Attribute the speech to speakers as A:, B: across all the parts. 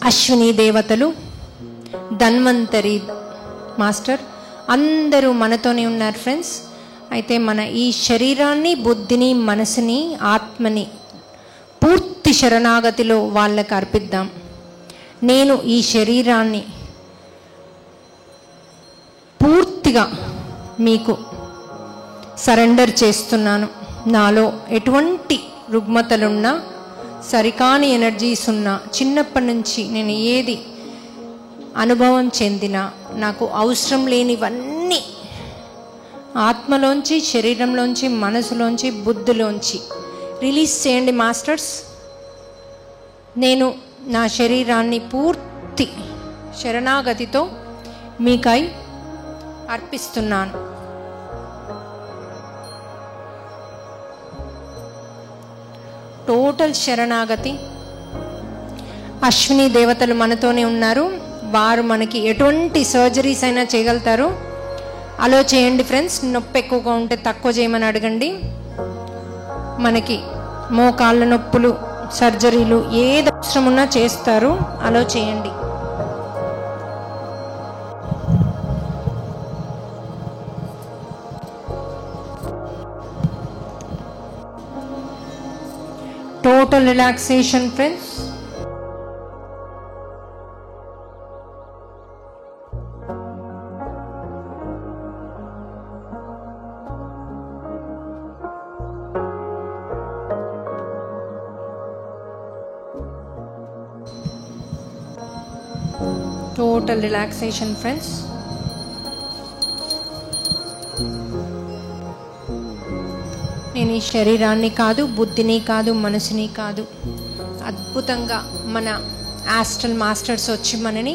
A: అశ్విని దేవతలు, ధన్వంతరి మాస్టర్ అందరూ మనతోనే ఉన్నారు ఫ్రెండ్స్. అయితే మన ఈ శరీరాన్ని, బుద్ధిని, మనసుని, ఆత్మని పూర్తి శరణాగతిలో వాళ్ళకి అర్పిద్దాం. నేను ఈ శరీరాన్ని పూర్తిగా మీకు సరెండర్ చేస్తున్నాను. నాలో ఎటువంటి రుగ్మతలున్నా, సరికాని ఎనర్జీస్ ఉన్నా, చిన్నప్పటి నుంచి నేను ఏది అనుభవం చెందినా, నాకు అవసరం లేనివన్నీ ఆత్మలోంచి, శరీరంలోంచి, మనసులోంచి, బుద్ధిలోంచి రిలీజ్ చేయండి మాస్టర్స్. నేను నా శరీరాన్ని పూర్తి శరణాగతితో మీకై అర్పిస్తున్నాను. టోటల్ శరణాగతి. అశ్విని దేవతలు మనతోనే ఉన్నారు. వారు మనకి ఎటువంటి సర్జరీస్ అయినా చేయగలుగుతారు. అలో చేయండి ఫ్రెండ్స్. నొప్పి ఎక్కువగా ఉంటే తక్కువ చేయమని అడగండి. మనకి మోకాళ్ళ నొప్పులు, సర్జరీలు ఏది అవసరం ఉన్నా చేస్తారు. అలో చేయండి. Total relaxation friends. Total relaxation friends. నేను ఈ శరీరాన్ని కాదు, బుద్ధిని కాదు, మనసుని కాదు, అద్భుతంగా మన ఆస్ట్రల్ మాస్టర్స్ వచ్చి మనని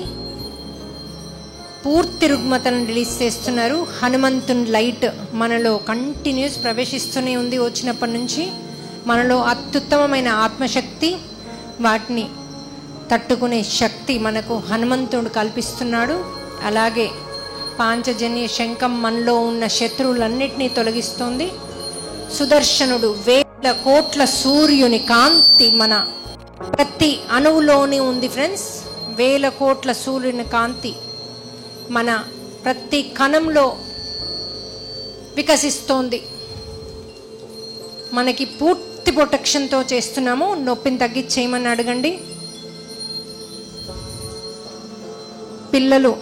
A: పూర్తి రుగ్మతలను రిలీజ్ చేస్తున్నారు. హనుమంతుని లైట్ మనలో కంటిన్యూస్ ప్రవేశిస్తూనే ఉంది. వచ్చినప్పటి నుంచి మనలో అత్యుత్తమమైన ఆత్మశక్తి, వాటిని తట్టుకునే శక్తి మనకు హనుమంతుడు కల్పిస్తున్నాడు. అలాగే పాంచజన్య శంఖం మనలో ఉన్న శత్రువులన్నిటినీ తొలగిస్తుంది. సుదర్శనుడు వేల కోట్ల సూర్యుని కాంతి మన ప్రతి అణువులోనే ఉంది ఫ్రెండ్స్. వేల కోట్ల సూర్యుని కాంతి మన ప్రతి కణంలో వికసిస్తోంది. మనకి పూర్తి ప్రొటెక్షన్తో చేస్తున్నాము. నొప్పిని తగ్గించేయమని అడగండి. పిల్లలు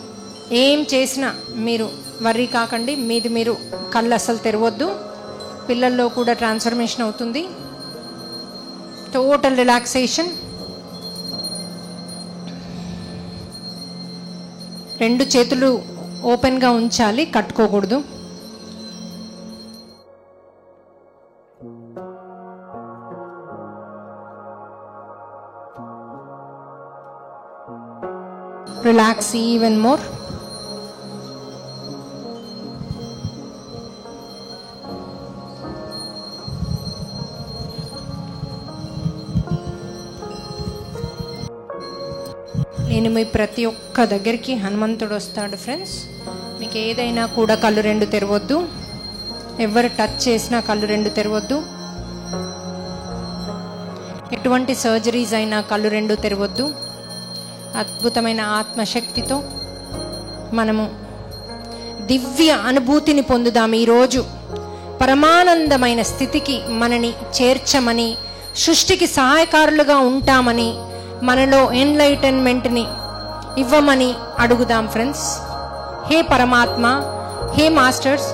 A: ఏం చేసినా మీరు వర్రీ కాకండి. మీది మీరు కళ్ళు అసలు తెరవద్దు. పిల్లల్లో కూడా ట్రాన్స్ఫర్మేషన్ అవుతుంది. Total relaxation. రెండు చేతులు ఓపెన్గా ఉంచాలి, కట్టుకోకూడదు. Relax even more. నేను మీ ప్రతి ఒక్క దగ్గరికి హనుమంతుడు వస్తాడు ఫ్రెండ్స్. మీకు ఏదైనా కూడా కళ్ళు రెండు తెరవద్దు. ఎవరు టచ్ చేసినా కళ్ళు రెండు తెరవద్దు. ఎటువంటి సర్జరీస్ అయినా కళ్ళు రెండు తెరవద్దు. అద్భుతమైన ఆత్మశక్తితో మనము దివ్య అనుభూతిని పొందుదాం. ఈరోజు పరమానందమైన స్థితికి మనని చేర్చమని, సృష్టికి సహాయకారులుగా ఉంటామని, మనలో ఎన్లైటన్మెంట్ని ఇవ్వమని అడుగుదాం ఫ్రెండ్స్. హే పరమాత్మ, హే మాస్టర్స్,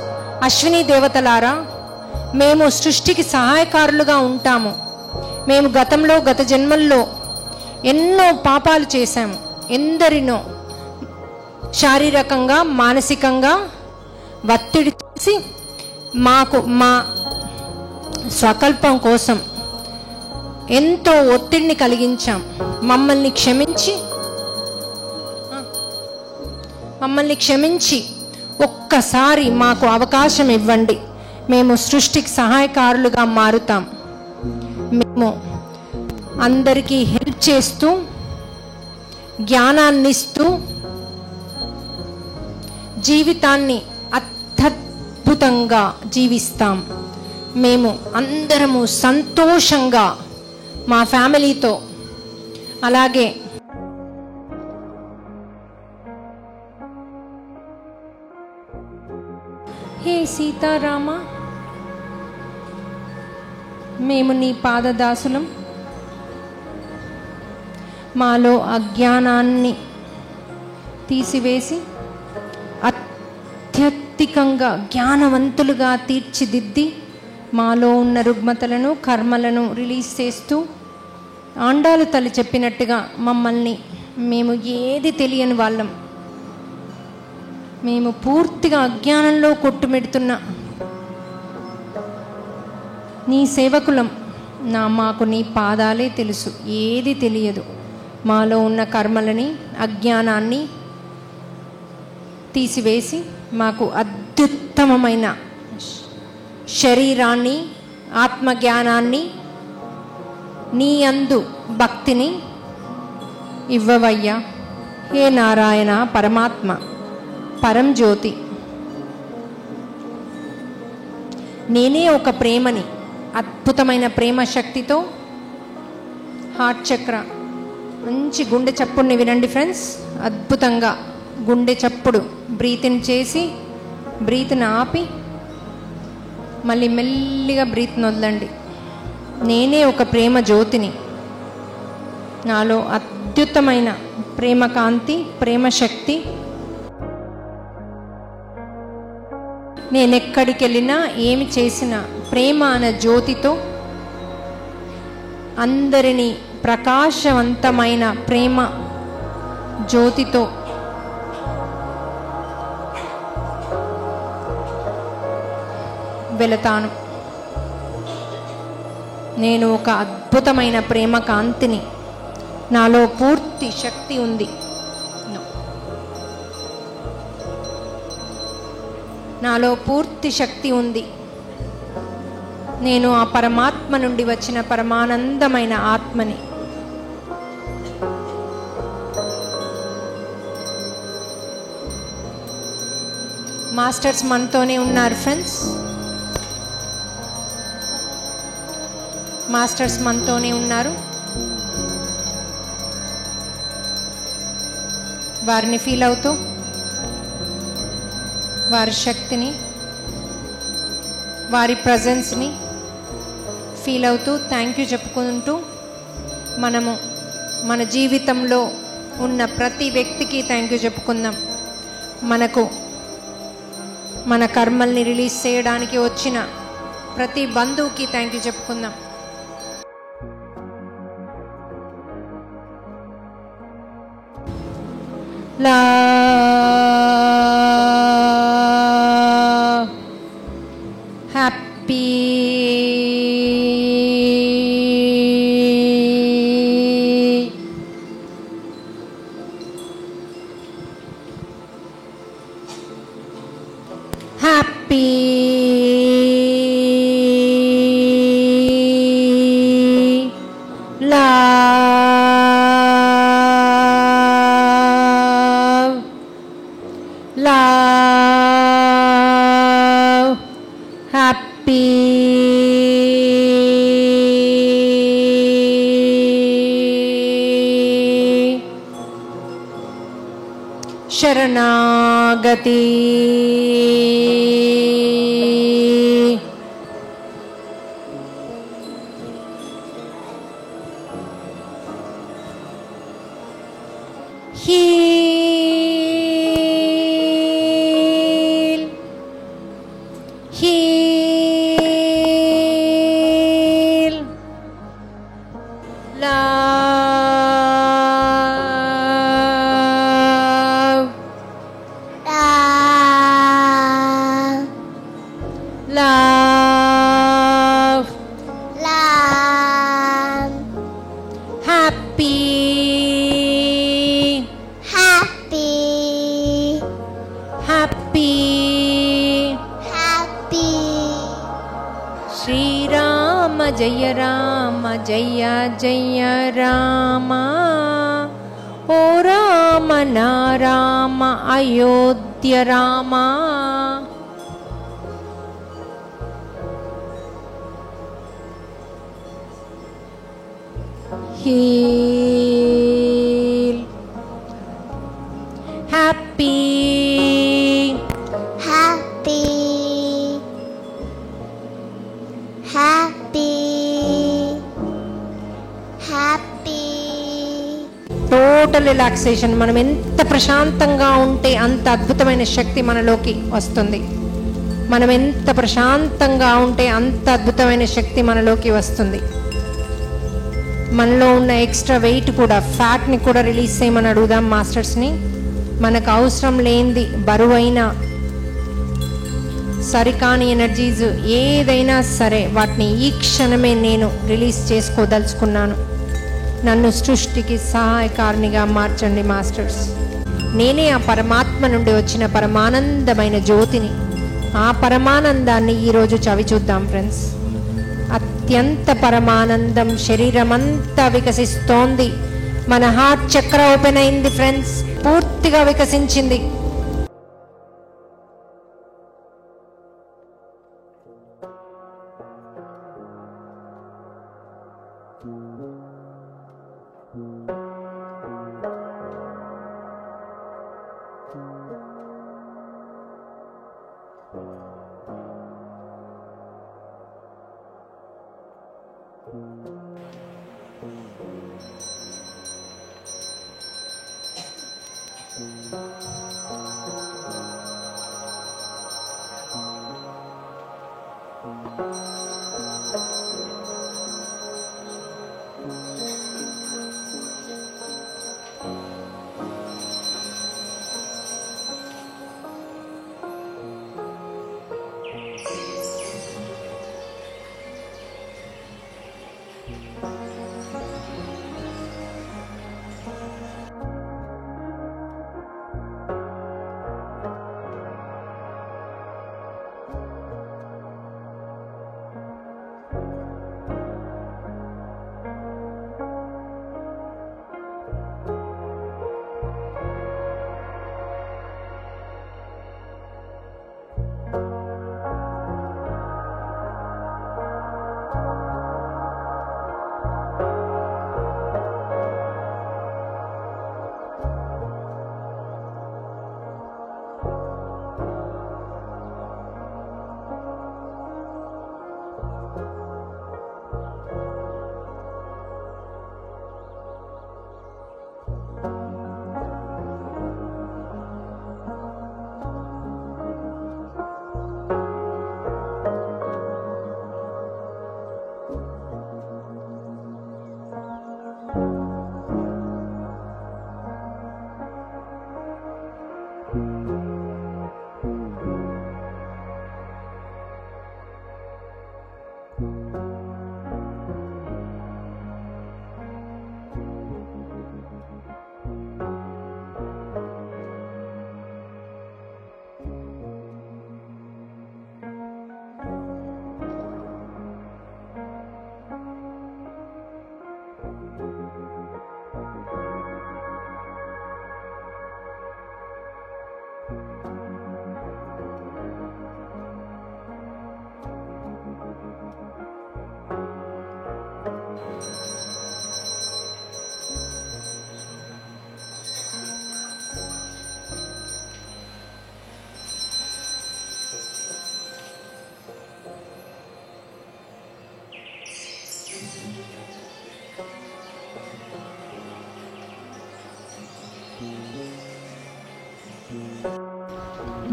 A: అశ్విని దేవతలారా, మేము సృష్టికి సహాయకారులుగా ఉంటాము. మేము గతంలో, గత జన్మల్లో ఎన్నో పాపాలు చేశాము. ఎందరినో శారీరకంగా, మానసికంగా ఒత్తిడి చేసి మాకు మా స్వకల్పం కోసం ఎంతో ఒత్తిడిని కలిగించాం. మమ్మల్ని క్షమించి ఒక్కసారి మాకు అవకాశం ఇవ్వండి. మేము సృష్టికి సహాయకారులుగా మారుతాం. మేము అందరికీ హెల్ప్ చేస్తూ, జ్ఞానాన్ని ఇస్తూ, జీవితాన్ని అత్యద్భుతంగా జీవిస్తాం. మేము అందరము సంతోషంగా మా ఫ్యామిలీతో, అలాగే హే సీతారామ, మేము నీ పాదదాసులం. మాలో అజ్ఞానాన్ని తీసివేసి అత్యధికంగా జ్ఞానవంతులుగా తీర్చిదిద్ది మాలో ఉన్న రుగ్మతలను, కర్మలను రిలీజ్ చేస్తూ, ఆండాలు తల్లి చెప్పినట్టుగా మమ్మల్ని, మేము ఏది తెలియని వాళ్ళం, మేము పూర్తిగా అజ్ఞానంలో కొట్టుమెడుతున్న నీ సేవకులం. మాకు నీ పాదాలే తెలుసు, ఏది తెలియదు. మాలో ఉన్న కర్మలని, అజ్ఞానాన్ని తీసివేసి మాకు అత్యుత్తమమైన శరీరాన్ని, ఆత్మజ్ఞానాన్ని, నీ అందు భక్తిని ఇవ్వవయ్యా. హే నారాయణ పరమాత్మ, పరంజ్యోతి, నేనే ఒక ప్రేమని, అద్భుతమైన ప్రేమ శక్తితో హార్ట్ చక్ర, మంచి గుండె చప్పుడుని వినండి ఫ్రెండ్స్. అద్భుతంగా గుండె చప్పుడు బ్రీత్ని చేసి, బ్రీత్ని ఆపి మళ్ళీ మెల్లిగా బ్రీత్ని వదలండి. నేనే ఒక ప్రేమ జ్యోతిని, నాలో అత్యుత్తమైన ప్రేమ కాంతి, ప్రేమ శక్తి. నేనెక్కడికి వెళ్ళినా, ఏమి చేసినా ప్రేమ అనే జ్యోతితో, అందరినీ ప్రకాశవంతమైన ప్రేమ జ్యోతితో వెళతాను. నేను ఒక అద్భుతమైన ప్రేమ కాంతిని, నాలో పూర్తి శక్తి ఉంది. నాలో పూర్తి శక్తి ఉంది. నేను ఆ పరమాత్మ నుండి వచ్చిన పరమానందమైన ఆత్మని. మాస్టర్స్ మనతోనే ఉన్నారు ఫ్రెండ్స్. మాస్టర్స్ మనతోనే ఉన్నారు. వారిని ఫీల్ అవుతూ, వారి శక్తిని, వారి ప్రజెన్స్ని ఫీల్ అవుతూ థ్యాంక్ యూ చెప్పుకుంటూ, మనము మన జీవితంలో ఉన్న ప్రతి వ్యక్తికి థ్యాంక్ యూ చెప్పుకుందాం. మనకు మన కర్మల్ని రిలీజ్ చేయడానికి వచ్చిన ప్రతి బంధువుకి థ్యాంక్ యూ చెప్పుకుందాం. Happy happy love, happy, sharanagati, heal, heal, love, love, love, happy, happy, happy, happy. Shri Rama Jaya Rama Jaya Jaya Rama, O Rama Na Rama Ayodhya Rama. Heal, happy, happy. Total relaxation. మనం ఎంత ప్రశాంతంగా ఉంటే అంత అద్భుతమైన శక్తి మనలోకి వస్తుంది. మనం ఎంత ప్రశాంతంగా ఉంటే అంత అద్భుతమైన శక్తి మనలోకి వస్తుంది. మనలో ఉన్న ఎక్స్ట్రా వెయిట్ కూడా, ఫ్యాట్ని కూడా రిలీజ్ చేయమని అడుగుదాం మాస్టర్స్ని. మనకు అవసరం లేనిది బరువైన సరికాని ఎనర్జీస్ ఏదైనా సరే వాటిని ఈ క్షణమే నేను రిలీజ్ చేసుకోదలుచుకున్నాను. నన్ను సృష్టికి సహాయకారినిగా మార్చండి మాస్టర్స్. నేనే ఆ పరమాత్మ నుండి వచ్చిన పరమానందమైన జ్యోతిని. ఆ పరమానందాన్ని ఈరోజు చవి చూద్దాం ఫ్రెండ్స్. అత్యంత పరమానందం శరీరమంతా వికసిస్తోంది. మన హార్ట్ చక్ర ఓపెన్ అయింది ఫ్రెండ్స్, పూర్తిగా వికసించింది.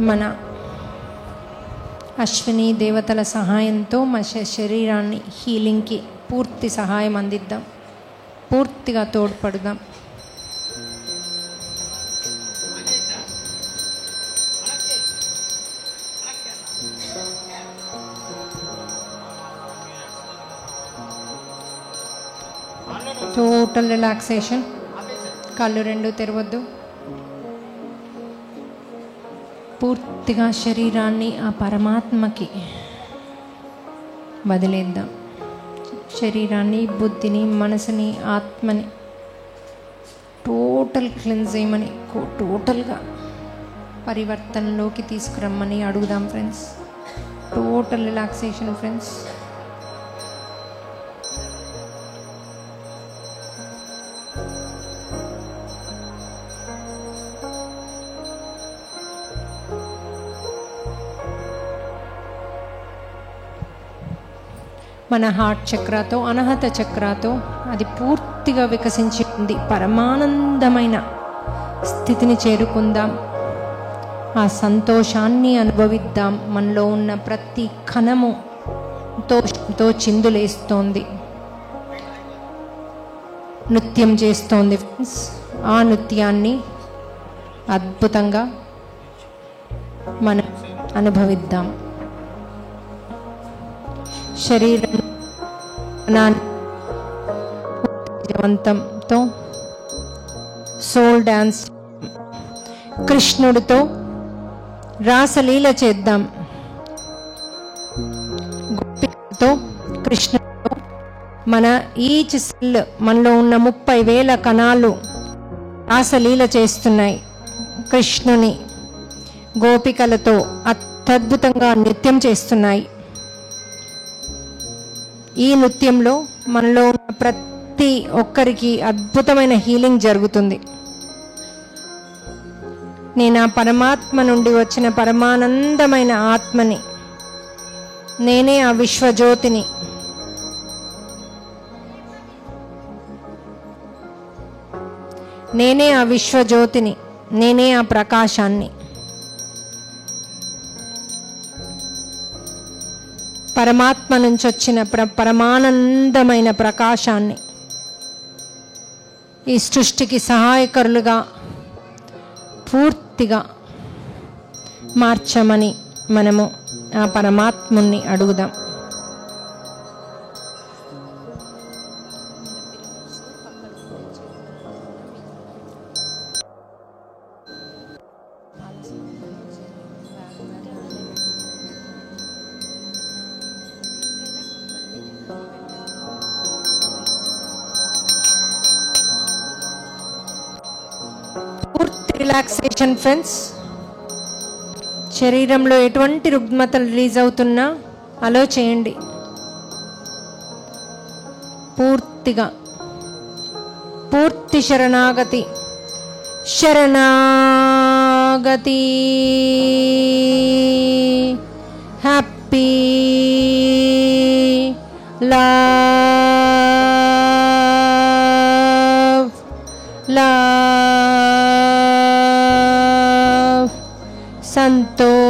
A: మన అశ్విని దేవతల సహాయంతో మన శరీరాన్ని హీలింగ్కి పూర్తి సహాయం అందిద్దాం, పూర్తిగా తోడ్పడదాం. Total relaxation. కళ్ళు రెండు తెరవద్దు. పూర్తిగా శరీరాన్ని ఆ పరమాత్మకి వదిలేద్దాం. శరీరాన్ని, బుద్ధిని, మనసుని, ఆత్మని టోటల్ క్లెన్స్ చేయమని, టోటల్గా పరివర్తనలోకి తీసుకురమ్మని అడుగుదాం ఫ్రెండ్స్. Total relaxation friends. మన హార్ట్ చక్రాతో, అనాహత చక్రాతో అది పూర్తిగా వికసించి ఉంది. పరమానందమైన స్థితిని చేరుకుందాం. ఆ సంతోషాన్ని అనుభవిద్దాం. మనలో ఉన్న ప్రతి కణము తో చిందులేస్తోంది, నృత్యం చేస్తోంది. ఆ నృత్యాన్ని అద్భుతంగా మనం అనుభవిద్దాం. శరీరంతో సోల్ డాన్స్ కృష్ణుడితో రాసలీల చేద్దాం. గోపికలతో, కృష్ణుడితో మన ఈచ్ సెల్, మనలో ఉన్న 30,000 కణాలు రాసలీల చేస్తున్నాయి. కృష్ణుని గోపికలతో అత్యద్భుతంగా నృత్యం చేస్తున్నాయి. ఈ నృత్యంలో మనలో ఉన్న ప్రతి ఒక్కరికి అద్భుతమైన హీలింగ్ జరుగుతుంది. నేను ఆ పరమాత్మ నుండి వచ్చిన పరమానందమైన ఆత్మని, నేనే ఆ విశ్వజ్యోతిని. నేనే ఆ విశ్వజ్యోతిని, నేనే ఆ ప్రకాశాన్ని. పరమాత్మ నుంచి వచ్చిన పరమానందమైన ప్రకాశాన్ని ఈ సృష్టికి సహాయకరులుగా పూర్తిగా మార్చమని మనము ఆ పరమాత్ముని అడుగుదాం. Relaxation friends. శరీరంలో ఎటువంటి రుగ్మతలు రిలీజ్ అవుతున్నా అలో చేయండి. పూర్తిగా పూర్తి శరణాగతి, శరణాగతి. హ్యాపీ లవ్, లవ్, సంతోషం.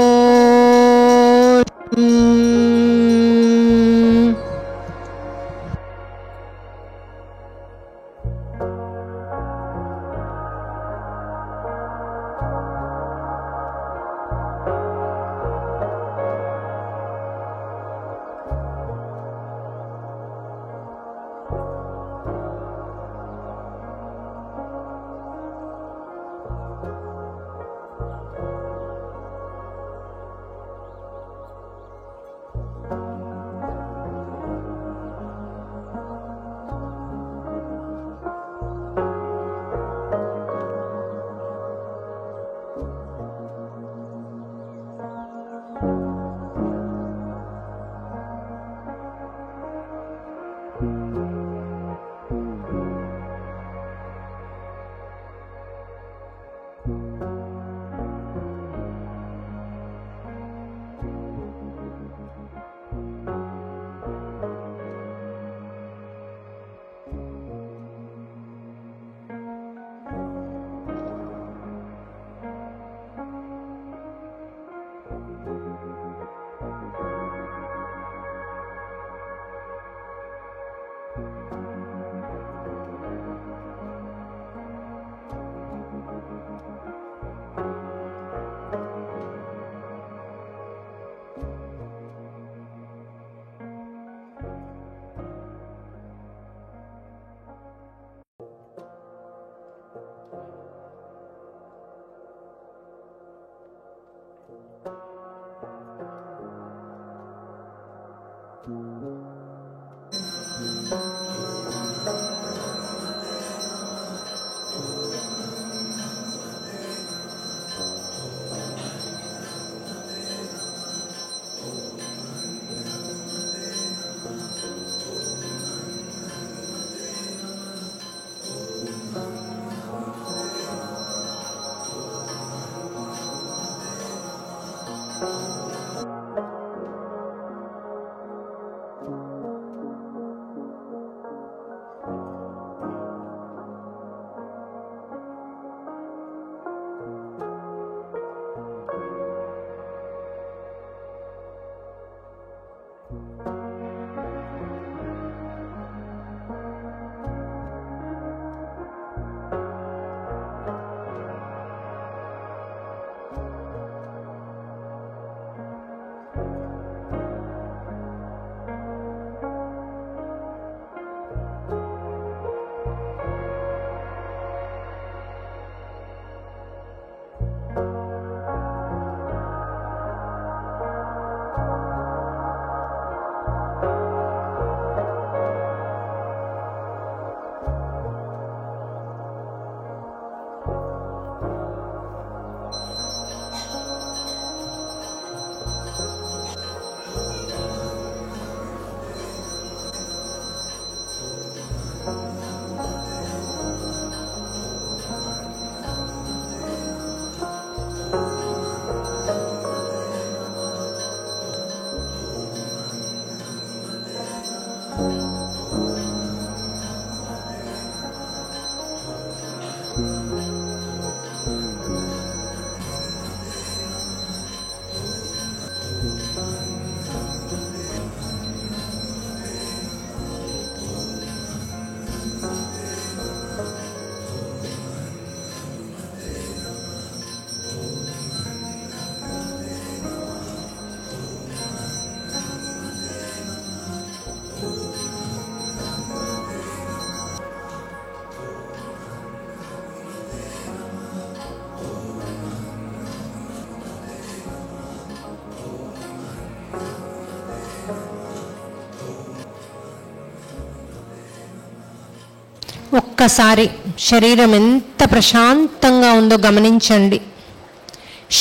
A: ఒక్కసారి శరీరం ఎంత ప్రశాంతంగా ఉందో గమనించండి.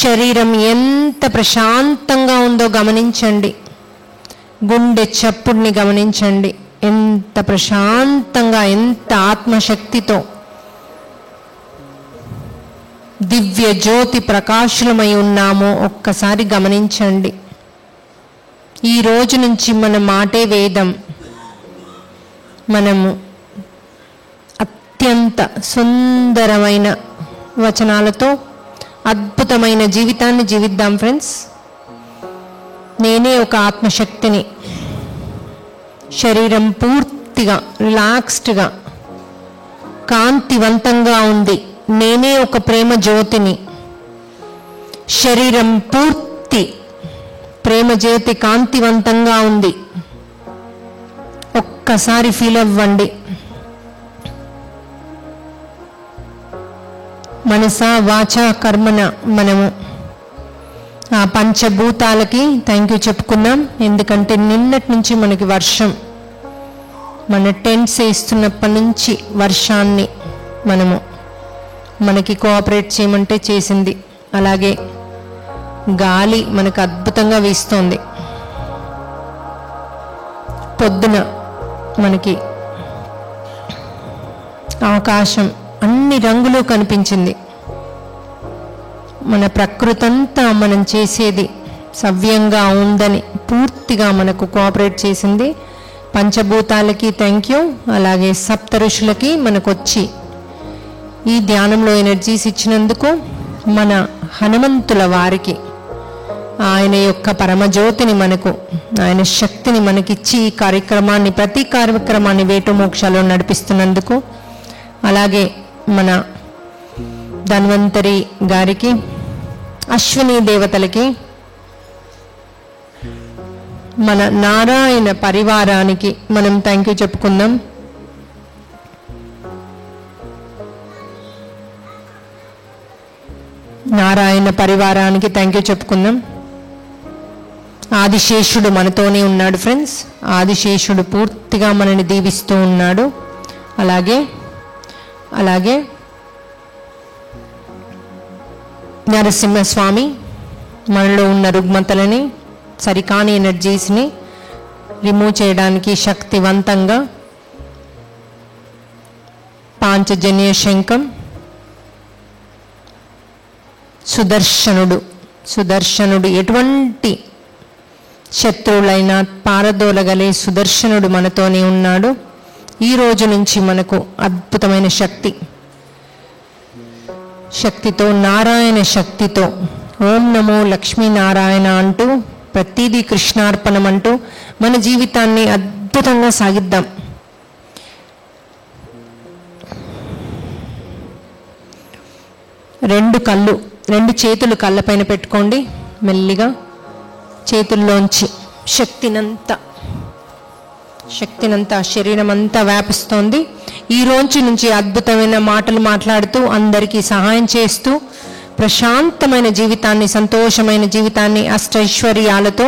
A: శరీరం ఎంత ప్రశాంతంగా ఉందో గమనించండి. గుండె చప్పుడిని గమనించండి. ఎంత ప్రశాంతంగా, ఎంత ఆత్మశక్తితో దివ్య జ్యోతి ప్రకాశులమై ఉన్నామో ఒక్కసారి గమనించండి. ఈ రోజు నుంచి మన మాటే వేదం. మనము అత్యంత సుందరమైన వచనాలతో అద్భుతమైన జీవితాన్ని జీవిద్దాం ఫ్రెండ్స్. నేనే ఒక ఆత్మశక్తిని. శరీరం పూర్తిగా రిలాక్స్డ్గా కాంతివంతంగా ఉంది. నేనే ఒక ప్రేమ జ్యోతిని. శరీరం పూర్తి ప్రేమ జ్యోతి కాంతివంతంగా ఉంది. ఒక్కసారి ఫీల్ అవ్వండి. మనస వాచ కర్మన మనము ఆ పంచభూతాలకి థ్యాంక్ యూ చెప్పుకున్నాం. ఎందుకంటే నిన్నటి నుంచి మనకి వర్షం, మన టెంట్స్ వేస్తున్నప్పటి నుంచి వర్షాన్ని మనకి కోఆపరేట్ చేయమంటే చేసింది. అలాగే గాలి మనకు అద్భుతంగా వీస్తోంది. పొద్దున మనకి ఆకాశం అన్ని రంగులు కనిపించింది. మన ప్రకృతి అంతా మనం చేసేది సవ్యంగా ఉందని పూర్తిగా మనకు కోఆపరేట్ చేసింది. పంచభూతాలకి థ్యాంక్ యూ. అలాగే సప్త ఋషులకి మనకు వచ్చి ఈ ధ్యానంలో ఎనర్జీస్ ఇచ్చినందుకు, మన హనుమంతుల వారికి ఆయన యొక్క పరమజ్యోతిని మనకు, ఆయన శక్తిని మనకిచ్చి ఈ కార్యక్రమాన్ని, ప్రతి కార్యక్రమాన్ని వేటు మోక్షాల్లో నడిపిస్తున్నందుకు, అలాగే మన ధన్వంతరి గారికి, అశ్విని దేవతలకి, మన నారాయణ పరివారానికి మనం థ్యాంక్ యూ చెప్పుకుందాం. నారాయణ పరివారానికి థ్యాంక్ యూ చెప్పుకుందాం. ఆదిశేషుడు మనతోనే ఉన్నాడు ఫ్రెండ్స్. ఆదిశేషుడు పూర్తిగా మనని దీవిస్తూ ఉన్నాడు. అలాగే నరసింహస్వామి మనలో ఉన్న రుగ్మతలని, సరికాని ఎనర్జీస్ని రిమూవ్ చేయడానికి శక్తివంతంగా పాంచజన్య శంఖం, సుదర్శనుడు ఎటువంటి శత్రువులైనా పారదోలగలే సుదర్శనుడు మనతోనే ఉన్నాడు. ఈ రోజు నుంచి మనకు అద్భుతమైన శక్తితో, నారాయణ శక్తితో ఓం నమో లక్ష్మీనారాయణ అంటూ, ప్రతిదీ కృష్ణార్పణం అంటూ మన జీవితాన్ని అద్భుతంగా సాగిద్దాం. రెండు చేతులు కళ్ళపైన పెట్టుకోండి. మెల్లిగా చేతుల్లోంచి శక్తినంతా శరీరం అంతా వ్యాపిస్తోంది. ఈ రోజు నుంచి అద్భుతమైన మాటలు మాట్లాడుతూ, అందరికీ సహాయం చేస్తూ, ప్రశాంతమైన జీవితాన్ని, సంతోషమైన జీవితాన్ని, అష్టైశ్వర్యాలతో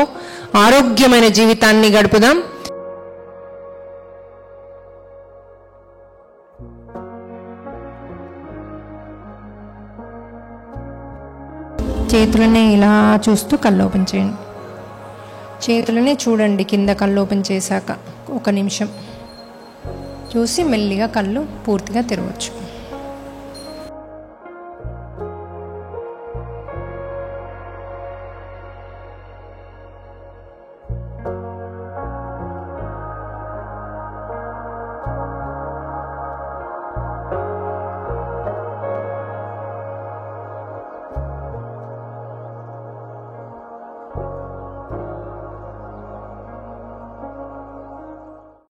A: ఆరోగ్యమైన జీవితాన్ని గడుపుదాం. చేతులని ఇలా చూస్తూ కళ్ళు ఓపెన్ చేయండి. చేతులని చూడండి కింద కళ్ళు ఓపెన్ చేశాక 1 నిమిషం చూసి మెల్లిగా కళ్ళు పూర్తిగా తెరవచ్చు.